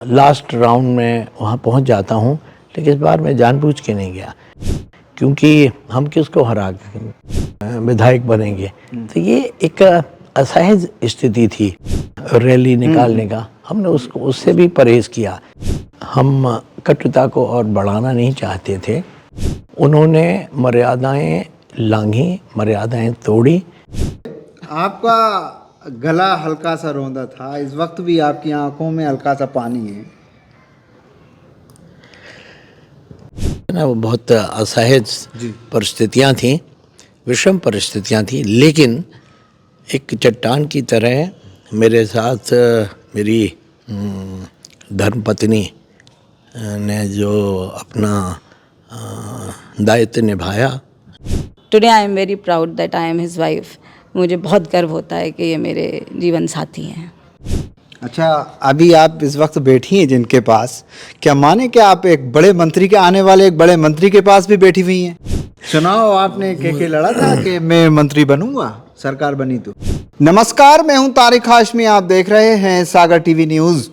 Last round में वहाँ पहुँच जाता हूँ, लेकिन इस बार मैं जानबूझ के नहीं गया क्योंकि हम किसको हरा के विधायक बनेंगे। तो ये एक असहज स्थिति थी रैली निकालने का। हमने उससे भी परहेज़ किया। हम कटुता को और बढ़ाना नहीं चाहते थे। उन्होंने मर्यादाएं लांघी, मर्यादाएं तोड़ी। आपका गला हल्का सा रौंदा था, इस वक्त भी आपकी आंखों में हल्का सा पानी है ना। वो बहुत असहज परिस्थितियां थीं, विषम परिस्थितियां थीं, लेकिन एक चट्टान की तरह मेरे साथ मेरी धर्मपत्नी ने जो अपना दायित्व निभाया। Today I am very proud that I am his wife. मुझे बहुत गर्व होता है कि ये मेरे जीवन साथी हैं। अच्छा, अभी आप इस वक्त बैठी हैं जिनके पास, क्या माने कि आप एक बड़े मंत्री के आने वाले एक बड़े मंत्री के पास भी बैठी हुई हैं? चुनाव आपने के लड़ा था कि मैं मंत्री बनूंगा, सरकार बनी तो। नमस्कार, मैं हूं तारिक हाशमी, आप देख रहे हैं सागर टीवी न्यूज़।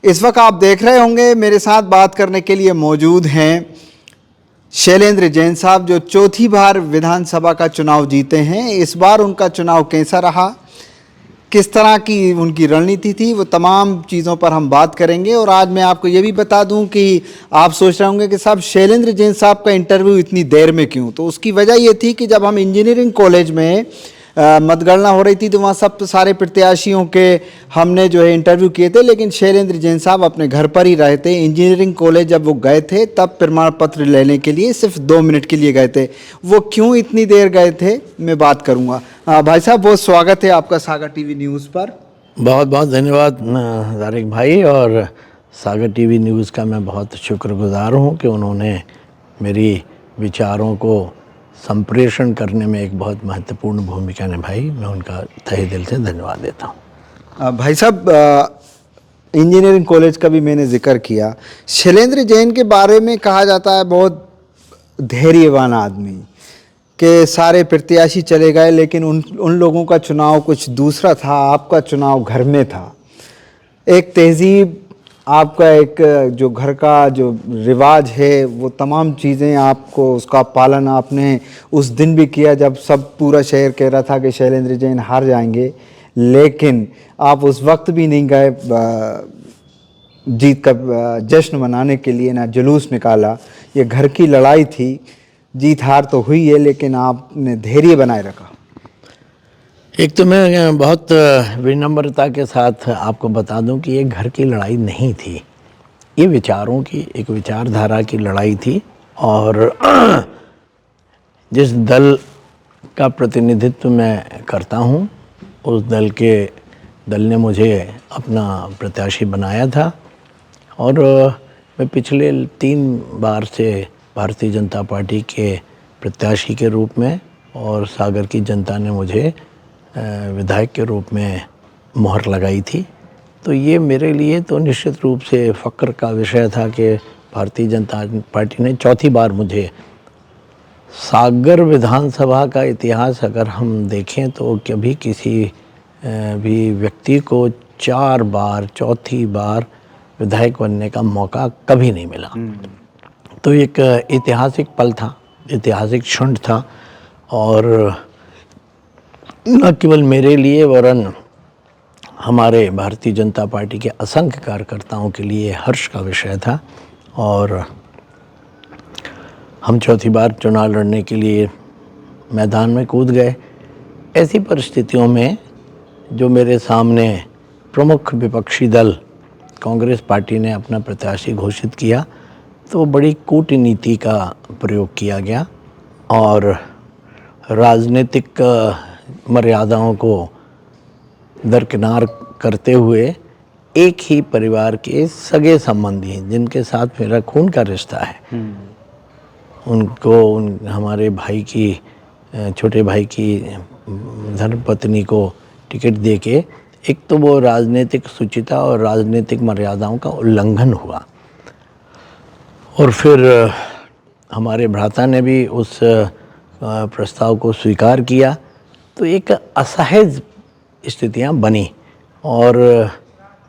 इस वक्त आप देख रहे होंगे मेरे साथ बात करने के लिए मौजूद हैं शैलेंद्र जैन साहब, जो चौथी बार विधानसभा का चुनाव जीते हैं। इस बार उनका चुनाव कैसा रहा, किस तरह की उनकी रणनीति थी, वो तमाम चीज़ों पर हम बात करेंगे। और आज मैं आपको ये भी बता दूं कि आप सोच रहे होंगे कि साहब शैलेंद्र जैन साहब का इंटरव्यू इतनी देर में क्यों, तो उसकी वजह ये थी कि जब हम इंजीनियरिंग कॉलेज में मतगणना हो रही थी तो वहाँ सब सारे प्रत्याशियों के हमने जो है इंटरव्यू किए थे, लेकिन शैलेंद्र जैन साहब अपने घर पर ही रहे थे। इंजीनियरिंग कॉलेज जब वो गए थे तब प्रमाण पत्र लेने के लिए सिर्फ 2 मिनट के लिए गए थे। वो क्यों इतनी देर गए थे मैं बात करूँगा। भाई साहब, बहुत स्वागत है आपका सागर टीवी न्यूज़ पर। बहुत बहुत धन्यवाद तारिक भाई, और सागर टीवी न्यूज़ का मैं बहुत शुक्रगुजार हूँ कि उन्होंने मेरी विचारों को संप्रेषण करने में एक बहुत महत्वपूर्ण भूमिका निभाई। मैं उनका तहे दिल से धन्यवाद देता हूँ। भाई साहब, इंजीनियरिंग कॉलेज का भी मैंने जिक्र किया। शैलेंद्र जैन के बारे में कहा जाता है बहुत धैर्यवान आदमी, के सारे प्रत्याशी चले गए लेकिन उन लोगों का चुनाव कुछ दूसरा था, आपका चुनाव घर में था। एक तहजीब, आपका एक जो घर का जो रिवाज है, वो तमाम चीज़ें आपको उसका पालन आपने उस दिन भी किया जब सब पूरा शहर कह रहा था कि शैलेंद्र जैन हार जाएंगे, लेकिन आप उस वक्त भी नहीं गए जीत का जश्न मनाने के लिए, ना जुलूस निकाला। ये घर की लड़ाई थी, जीत हार तो हुई है लेकिन आपने धैर्य बनाए रखा। एक तो मैं बहुत विनम्रता के साथ आपको बता दूं कि ये घर की लड़ाई नहीं थी, ये विचारों की, एक विचारधारा की लड़ाई थी। और जिस दल का प्रतिनिधित्व मैं करता हूं, उस दल ने मुझे अपना प्रत्याशी बनाया था। और मैं पिछले 3 बार से भारतीय जनता पार्टी के प्रत्याशी के रूप में, और सागर की जनता ने मुझे विधायक के रूप में मोहर लगाई थी। तो ये मेरे लिए तो निश्चित रूप से फ़ख्र का विषय था कि भारतीय जनता पार्टी ने चौथी बार मुझे, सागर विधानसभा का इतिहास अगर हम देखें तो कभी किसी भी व्यक्ति को 4 बार, चौथी बार विधायक बनने का मौका कभी नहीं मिला। तो एक ऐतिहासिक पल था, ऐतिहासिक क्षण था, और न केवल मेरे लिए वरन हमारे भारतीय जनता पार्टी के असंख्य कार्यकर्ताओं के लिए हर्ष का विषय था। और हम चौथी बार चुनाव लड़ने के लिए मैदान में कूद गए। ऐसी परिस्थितियों में जो मेरे सामने प्रमुख विपक्षी दल कांग्रेस पार्टी ने अपना प्रत्याशी घोषित किया, तो बड़ी कूटनीति का प्रयोग किया गया और राजनीतिक मर्यादाओं को दरकिनार करते हुए एक ही परिवार के सगे संबंधी, जिनके साथ मेरा खून का रिश्ता है, हमारे भाई की, छोटे भाई की धर्मपत्नी को टिकट देके, एक तो वो राजनीतिक शुचिता और राजनीतिक मर्यादाओं का उल्लंघन हुआ। और फिर हमारे भ्राता ने भी उस प्रस्ताव को स्वीकार किया। तो एक असहज स्थितियां बनी और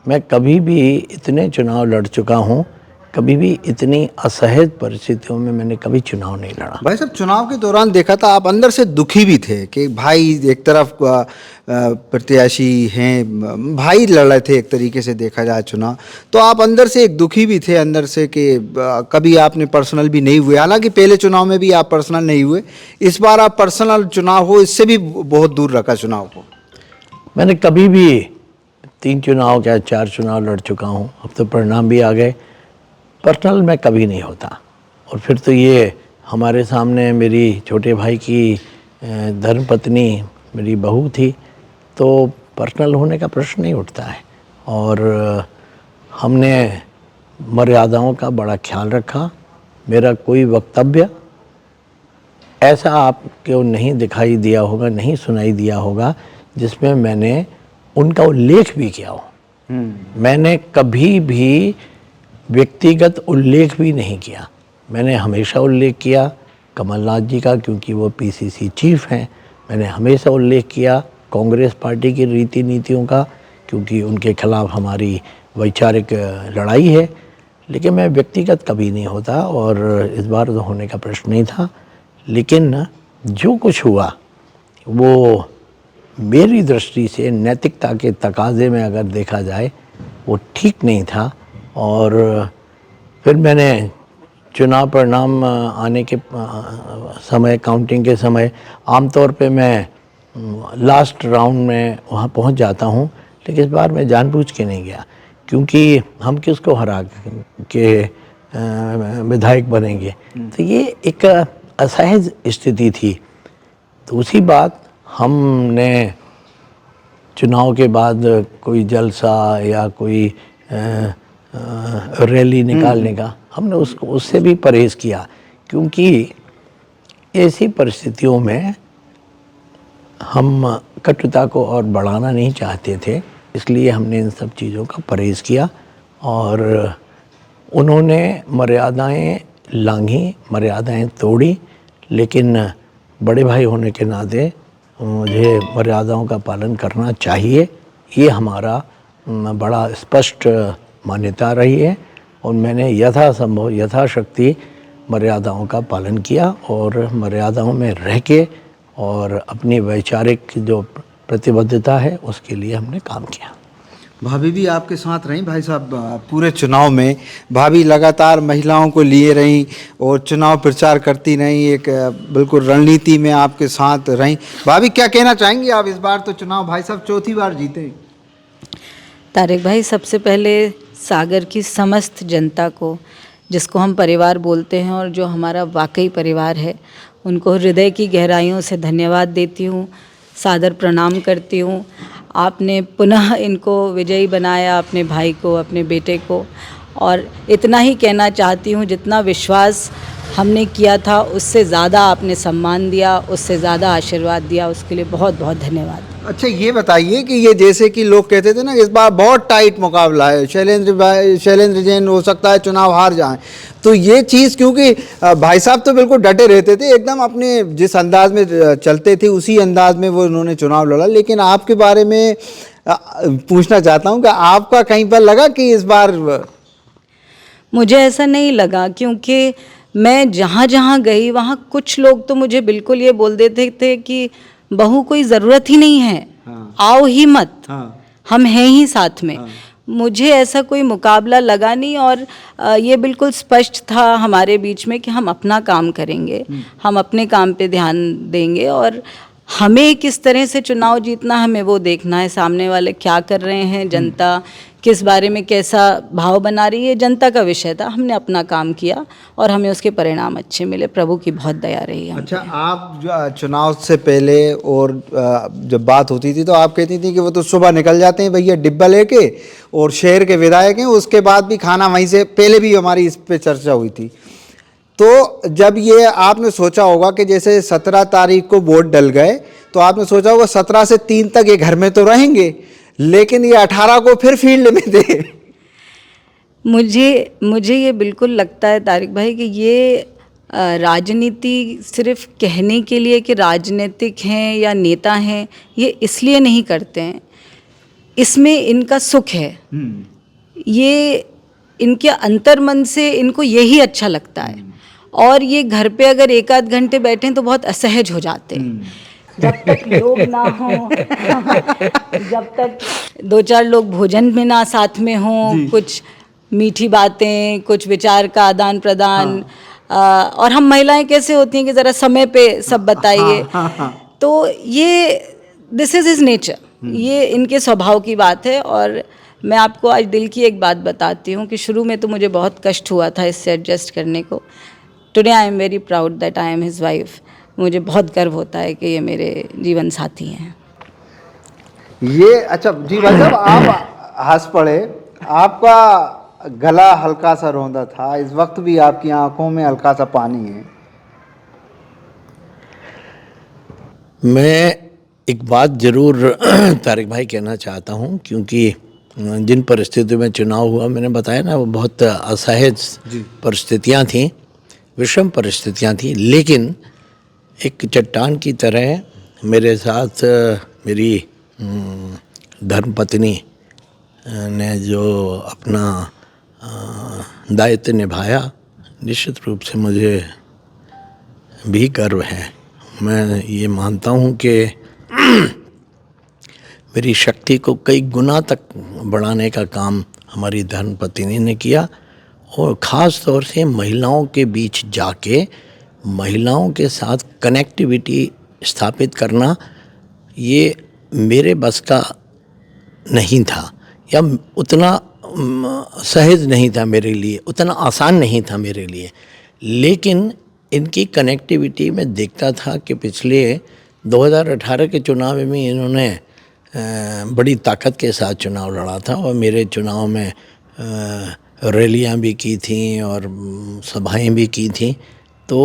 मैं कभी भी इतने चुनाव लड़ चुका हूँ, कभी भी इतनी असहज परिस्थितियों में मैंने कभी चुनाव नहीं लड़ा। भाई साहब, चुनाव के दौरान देखा था आप अंदर से दुखी भी थे कि भाई एक तरफ प्रत्याशी हैं, भाई लड़ रहे थे, एक तरीके से देखा जाए चुनाव, तो आप अंदर से एक दुखी भी थे अंदर से कि कभी आपने पर्सनल भी नहीं हुए। हालांकि पहले चुनाव में भी आप पर्सनल नहीं हुए, इस बार आप पर्सनल चुनाव हो, इससे भी बहुत दूर रखा चुनाव को। मैंने कभी भी 3 चुनाव क्या 4 चुनाव लड़ चुका हूँ, अब तो परिणाम भी आ गए। पर्सनल में कभी नहीं होता। और फिर तो ये हमारे सामने मेरी छोटे भाई की धर्मपत्नी मेरी बहू थी, तो पर्सनल होने का प्रश्न नहीं उठता है। और हमने मर्यादाओं का बड़ा ख्याल रखा। मेरा कोई वक्तव्य ऐसा आपको नहीं दिखाई दिया होगा, नहीं सुनाई दिया होगा जिसमें मैंने उनका उल्लेख भी किया हो। मैंने कभी भी व्यक्तिगत उल्लेख भी नहीं किया। मैंने हमेशा उल्लेख किया कमलनाथ जी का, क्योंकि वो पीसीसी चीफ हैं। मैंने हमेशा उल्लेख किया कांग्रेस पार्टी की रीति नीतियों का, क्योंकि उनके खिलाफ हमारी वैचारिक लड़ाई है। लेकिन मैं व्यक्तिगत कभी नहीं होता, और इस बार तो होने का प्रश्न नहीं था। लेकिन जो कुछ हुआ वो मेरी दृष्टि से नैतिकता के तकाजे में अगर देखा जाए वो ठीक नहीं था। और फिर मैंने चुनाव परिणाम आने के समय, काउंटिंग के समय, आमतौर पे मैं लास्ट राउंड में वहाँ पहुँच जाता हूँ, लेकिन इस बार मैं जानबूझ के नहीं गया, क्योंकि हम किसको हरा के विधायक बनेंगे। तो ये एक असहज स्थिति थी। दूसरी बात, हमने चुनाव के बाद कोई जलसा या कोई रैली निकालने का हमने उससे भी परहेज़ किया, क्योंकि ऐसी परिस्थितियों में हम कटुता को और बढ़ाना नहीं चाहते थे। इसलिए हमने इन सब चीज़ों का परहेज़ किया। और उन्होंने मर्यादाएं लांघी, मर्यादाएं तोड़ी, लेकिन बड़े भाई होने के नाते मुझे मर्यादाओं का पालन करना चाहिए। ये हमारा बड़ा स्पष्ट मान्यता रही है, और मैंने यथासंभव यथाशक्ति मर्यादाओं का पालन किया, और मर्यादाओं में रह के और अपनी वैचारिक जो प्रतिबद्धता है उसके लिए हमने काम किया। भाभी भी आपके साथ रहीं भाई साहब पूरे चुनाव में? भाभी लगातार महिलाओं को लिए रहीं और चुनाव प्रचार करती रहीं, एक बिल्कुल रणनीति में आपके साथ रहीं। भाभी, क्या कहना चाहेंगी आप? इस बार तो चुनाव भाई साहब चौथी बार जीते। तारिक भाई, सबसे पहले सागर की समस्त जनता को, जिसको हम परिवार बोलते हैं और जो हमारा वाकई परिवार है, उनको हृदय की गहराइयों से धन्यवाद देती हूँ, सादर प्रणाम करती हूँ। आपने पुनः इनको विजयी बनाया, अपने भाई को, अपने बेटे को। और इतना ही कहना चाहती हूँ, जितना विश्वास हमने किया था उससे ज़्यादा आपने सम्मान दिया, उससे ज़्यादा आशीर्वाद दिया, उसके लिए बहुत बहुत धन्यवाद। अच्छा, ये बताइए कि ये जैसे कि लोग कहते थे ना, इस बार बहुत टाइट मुकाबला है, शैलेंद्र जैन हो सकता है चुनाव हार जाएं, तो ये चीज़, क्योंकि भाई साहब तो बिल्कुल डटे रहते थे, एकदम अपने जिस अंदाज में चलते थे उसी अंदाज में वो उन्होंने चुनाव लड़ा। लेकिन आपके बारे में पूछना चाहता हूँ कि आपका कहीं पर लगा कि इस बार? मुझे ऐसा नहीं लगा, क्योंकि मैं जहाँ जहाँ गई वहाँ कुछ लोग तो मुझे बिल्कुल ये बोल देते थे कि बहू कोई ज़रूरत ही नहीं है, आओ ही मत, हम हैं ही साथ में। मुझे ऐसा कोई मुकाबला लगा नहीं, और ये बिल्कुल स्पष्ट था हमारे बीच में कि हम अपना काम करेंगे, हम अपने काम पे ध्यान देंगे, और हमें किस तरह से चुनाव जीतना, हमें वो देखना है, सामने वाले क्या कर रहे हैं, जनता किस बारे में कैसा भाव बना रही है, जनता का विषय था। हमने अपना काम किया और हमें उसके परिणाम अच्छे मिले, प्रभु की बहुत दया रही है। अच्छा, आप जो चुनाव से पहले और जब बात होती थी तो आप कहती थी कि वो तो सुबह निकल जाते हैं भैया डिब्बा लेके, और शहर के विधायक हैं, उसके बाद भी खाना वहीं से, पहले भी हमारी इस पे चर्चा हुई थी। तो जब ये आपने सोचा होगा कि जैसे 17 तारीख को वोट डल गए, तो आपने सोचा होगा 17 से 3 तक ये घर में तो रहेंगे, लेकिन ये 18 को फिर फील्ड में थे। मुझे ये बिल्कुल लगता है तारिक भाई कि ये राजनीति सिर्फ कहने के लिए कि राजनीतिक हैं या नेता हैं, ये इसलिए नहीं करते हैं। इसमें इनका सुख है, ये इनके अंतर्मन से इनको यही अच्छा लगता है। और ये घर पे अगर एक आध घंटे बैठें तो बहुत असहज हो जाते हैं। जब तक लोग ना हो जब तक दो चार लोग भोजन में ना साथ में हों, कुछ मीठी बातें, कुछ विचार का आदान प्रदान, और हम महिलाएं कैसे होती हैं कि ज़रा समय पे सब बताइए, तो ये दिस इज़ हिज नेचर, ये इनके स्वभाव की बात है। और मैं आपको आज दिल की एक बात बताती हूँ कि शुरू में तो मुझे बहुत कष्ट हुआ था इससे एडजस्ट करने को। Today I am very proud that I am his wife. मुझे बहुत गर्व होता है कि ये मेरे जीवन साथी हैं। ये अच्छा जी भाई साहब, आप हंस पड़े, आपका गला हल्का सा रौंदा था, इस वक्त भी आपकी आंखों में हल्का सा पानी है। मैं एक बात ज़रूर तारिक भाई कहना चाहता हूँ, क्योंकि जिन परिस्थितियों में चुनाव हुआ, मैंने बताया ना, वो बहुत असहज परिस्थितियाँ थीं, विषम परिस्थितियाँ थीं, लेकिन एक चट्टान की तरह मेरे साथ मेरी धर्मपत्नी ने जो अपना दायित्व निभाया, निश्चित रूप से मुझे भी गर्व है। मैं ये मानता हूँ कि मेरी शक्ति को कई गुना तक बढ़ाने का काम हमारी धर्मपत्नी ने किया, और ख़ास तौर से महिलाओं के बीच जाके महिलाओं के साथ कनेक्टिविटी स्थापित करना, ये मेरे बस का नहीं था, या उतना सहज नहीं था मेरे लिए, उतना आसान नहीं था मेरे लिए। लेकिन इनकी कनेक्टिविटी में देखता था कि पिछले 2018 के चुनाव में इन्होंने बड़ी ताकत के साथ चुनाव लड़ा था, और मेरे चुनाव में रैलियां भी की थीं और सभाएं भी की थीं। तो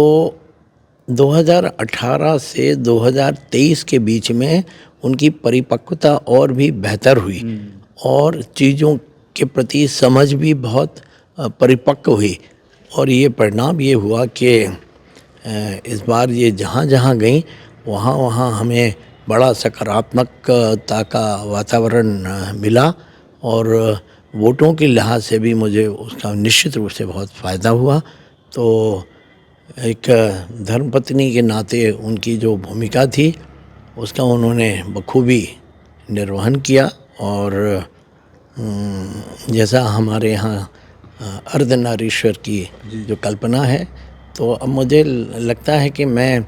2018 से 2023 के बीच में उनकी परिपक्वता और भी बेहतर हुई, और चीज़ों के प्रति समझ भी बहुत परिपक्व हुई। और ये परिणाम ये हुआ कि इस बार ये जहाँ जहाँ गई वहाँ वहाँ हमें बड़ा सकारात्मकता का वातावरण मिला, और वोटों के लिहाज से भी मुझे उसका निश्चित रूप से बहुत फ़ायदा हुआ। तो एक धर्मपत्नी के नाते उनकी जो भूमिका थी उसका उन्होंने बखूबी निर्वहन किया, और जैसा हमारे यहाँ अर्धनारीश्वर की जो कल्पना है, तो अब मुझे लगता है कि मैं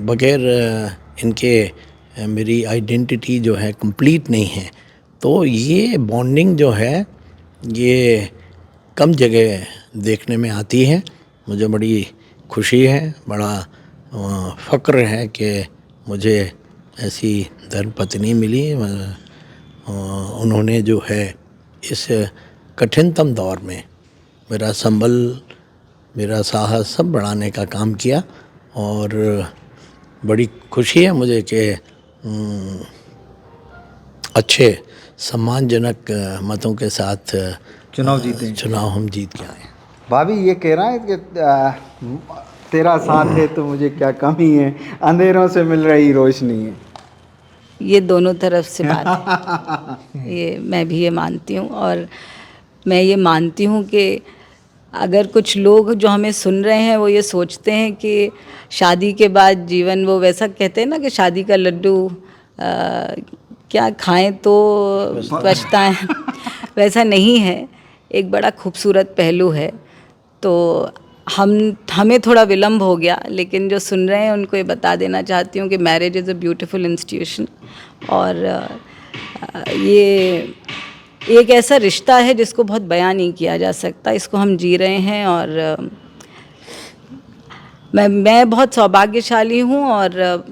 बगैर इनके मेरी आइडेंटिटी जो है कंप्लीट नहीं है। तो ये बॉन्डिंग जो है ये कम जगह देखने में आती है। मुझे बड़ी खुशी है, बड़ा फ़क्र है कि मुझे ऐसी धर्मपत्नी मिली। उन्होंने जो है इस कठिनतम दौर में मेरा संबल, मेरा साहस सब बढ़ाने का काम किया, और बड़ी खुशी है मुझे कि अच्छे सम्मानजनक मतों के साथ चुनाव हम जीत के आए। भाभी ये कह रहा है कि तेरा साथ है तो मुझे क्या कमी है, अंधेरों से मिल रही रोशनी है। ये दोनों तरफ से बात है, ये मैं भी ये मानती हूँ। और मैं ये मानती हूँ कि अगर कुछ लोग जो हमें सुन रहे हैं वो ये सोचते हैं कि शादी के बाद जीवन, वो वैसा कहते हैं ना कि शादी का लड्डू क्या खाएं तो पछताएं, वैसा नहीं है। एक बड़ा खूबसूरत पहलू है। तो हमें थोड़ा विलम्ब हो गया, लेकिन जो सुन रहे हैं उनको ये बता देना चाहती हूँ कि marriage is a beautiful institution, और ये एक ऐसा रिश्ता है जिसको बहुत बयां नहीं किया जा सकता। इसको हम जी रहे हैं, और मैं बहुत सौभाग्यशाली हूँ। और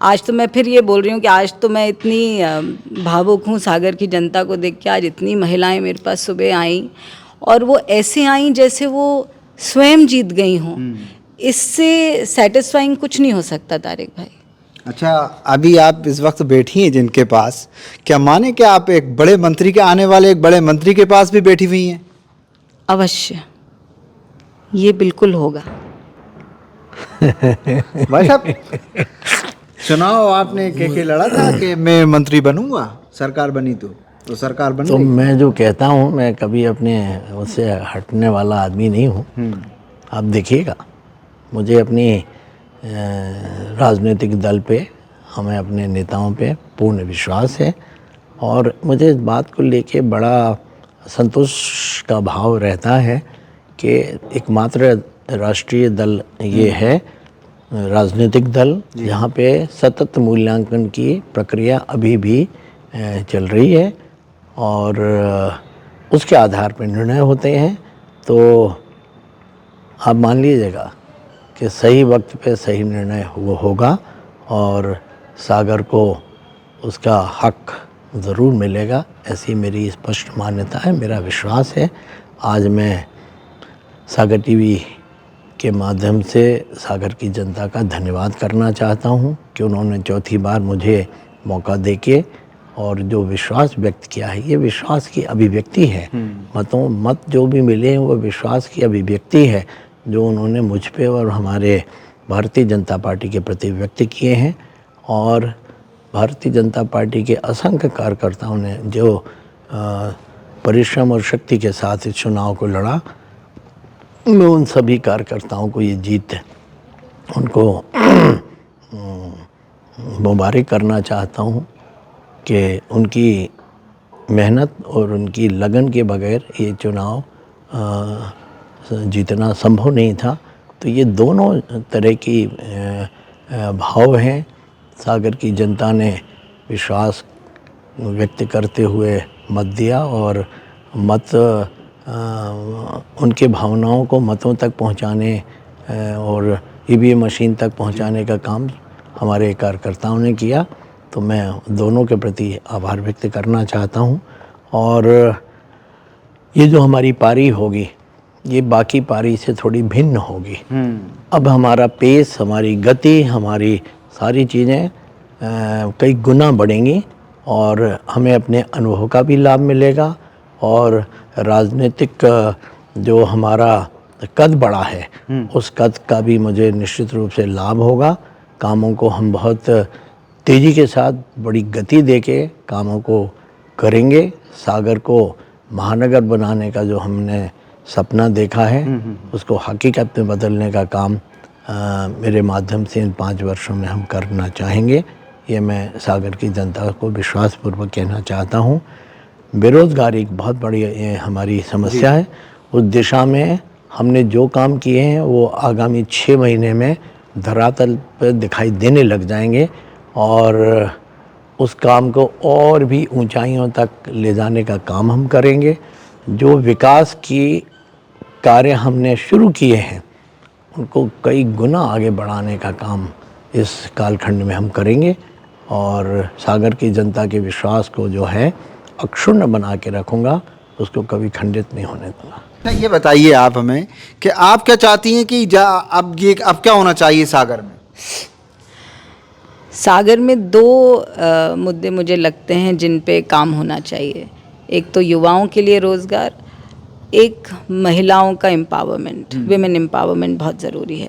आज तो मैं फिर ये बोल रही हूँ कि आज तो मैं इतनी भावुक हूँ सागर की जनता को देख के। आज इतनी महिलाएं मेरे पास सुबह आईं, और वो ऐसे आईं जैसे वो स्वयं जीत गई हों। इससे सेटिस्फाइंग कुछ नहीं हो सकता तारिक भाई। अच्छा, अभी आप इस वक्त बैठी हैं जिनके पास, क्या माने कि आप एक बड़े मंत्री के आने वाले एक बड़े मंत्री के पास भी बैठी हुई हैं? अवश्य, ये बिल्कुल होगा। भाई साहब, चुनाव आपने के लड़ा था कि मैं मंत्री बनूंगा? सरकार बनी तो सरकार बन तो गई। मैं जो कहता हूँ, मैं कभी अपने उससे हटने वाला आदमी नहीं हूँ। आप देखिएगा, मुझे अपनी राजनीतिक दल पे, हमें अपने नेताओं पे पूर्ण विश्वास है और मुझे इस बात को लेके बड़ा संतोष का भाव रहता है कि एकमात्र राष्ट्रीय दल ये है, राजनीतिक दल, जहाँ पे सतत मूल्यांकन की प्रक्रिया अभी भी चल रही है और उसके आधार पर निर्णय होते हैं। तो आप मान लीजिएगा कि सही वक्त पे सही निर्णय होगा और सागर को उसका हक ज़रूर मिलेगा, ऐसी मेरी स्पष्ट मान्यता है, मेरा विश्वास है। आज मैं सागर टीवी के माध्यम से सागर की जनता का धन्यवाद करना चाहता हूं कि उन्होंने चौथी बार मुझे मौका देके और जो विश्वास व्यक्त किया है, ये विश्वास की अभिव्यक्ति है। मत जो भी मिले हैं वो विश्वास की अभिव्यक्ति है जो उन्होंने मुझ पे और हमारे भारतीय जनता पार्टी के प्रति व्यक्त किए हैं। और भारतीय जनता पार्टी के असंख्य कार्यकर्ताओं ने जो परिश्रम और शक्ति के साथ इस चुनाव को लड़ा, मैं उन सभी कार्यकर्ताओं को ये जीत उनको मुबारक करना चाहता हूँ कि उनकी मेहनत और उनकी लगन के बगैर ये चुनाव जीतना संभव नहीं था। तो ये दोनों तरह की भाव हैं। सागर की जनता ने विश्वास व्यक्त करते हुए मत दिया और मत उनके भावनाओं को मतों तक पहुंचाने और ईवीएम मशीन तक पहुंचाने का काम हमारे कार्यकर्ताओं ने किया। तो मैं दोनों के प्रति आभार व्यक्त करना चाहता हूं। और ये जो हमारी पारी होगी, ये बाकी पारी से थोड़ी भिन्न होगी। अब हमारा पेस, हमारी गति, हमारी सारी चीज़ें कई गुना बढ़ेंगी और हमें अपने अनुभव का भी लाभ मिलेगा और राजनीतिक जो हमारा कद बढ़ा है, उस कद का भी मुझे निश्चित रूप से लाभ होगा। कामों को हम बहुत तेज़ी के साथ बड़ी गति देके कामों को करेंगे। सागर को महानगर बनाने का जो हमने सपना देखा है, उसको हकीकत में बदलने का काम मेरे माध्यम से इन 5 वर्षों में हम करना चाहेंगे। ये मैं सागर की जनता को विश्वासपूर्वक कहना चाहता हूँ। बेरोज़गारी एक बहुत बड़ी हमारी समस्या है। उस दिशा में हमने जो काम किए हैं वो आगामी 6 महीने में धरातल पर दिखाई देने लग जाएंगे और उस काम को और भी ऊंचाइयों तक ले जाने का काम हम करेंगे। जो विकास की कार्य हमने शुरू किए हैं उनको कई गुना आगे बढ़ाने का काम इस कालखंड में हम करेंगे और सागर की जनता के विश्वास को जो है अक्षुण्ण बना के रखूँगा, उसको कभी खंडित नहीं होने दूँगा। ये बताइए आप हमें कि आप क्या चाहती हैं कि अब क्या होना चाहिए सागर में? सागर में 2 मुद्दे मुझे लगते हैं जिन पे काम होना चाहिए। एक तो युवाओं के लिए रोज़गार, एक महिलाओं का एम्पावरमेंट, विमेन एम्पावरमेंट बहुत ज़रूरी है।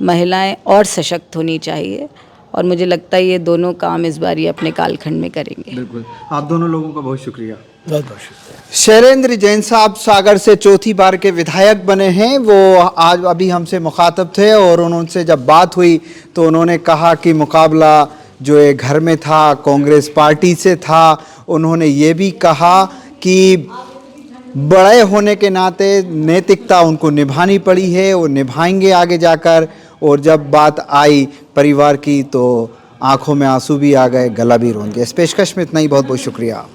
महिलाएं और सशक्त होनी चाहिए और मुझे लगता है ये दोनों काम इस बार ये अपने कालखंड में करेंगे। बिल्कुल, आप दोनों लोगों का बहुत शुक्रिया। बहुत बहुत शुक्रिया। शैलेंद्र जैन साहब सागर से चौथी बार के विधायक बने हैं। वो आज अभी हमसे मुखातब थे और उनसे जब बात हुई तो उन्होंने कहा कि मुकाबला जो है घर में था, कांग्रेस पार्टी से था। उन्होंने ये भी कहा कि बड़े होने के नाते नैतिकता उनको निभानी पड़ी है, वो निभाएंगे आगे जाकर। और जब बात आई परिवार की तो आंखों में आंसू भी आ गए, गला भी रोन गया। इस पेशकश में इतना ही, बहुत बहुत शुक्रिया।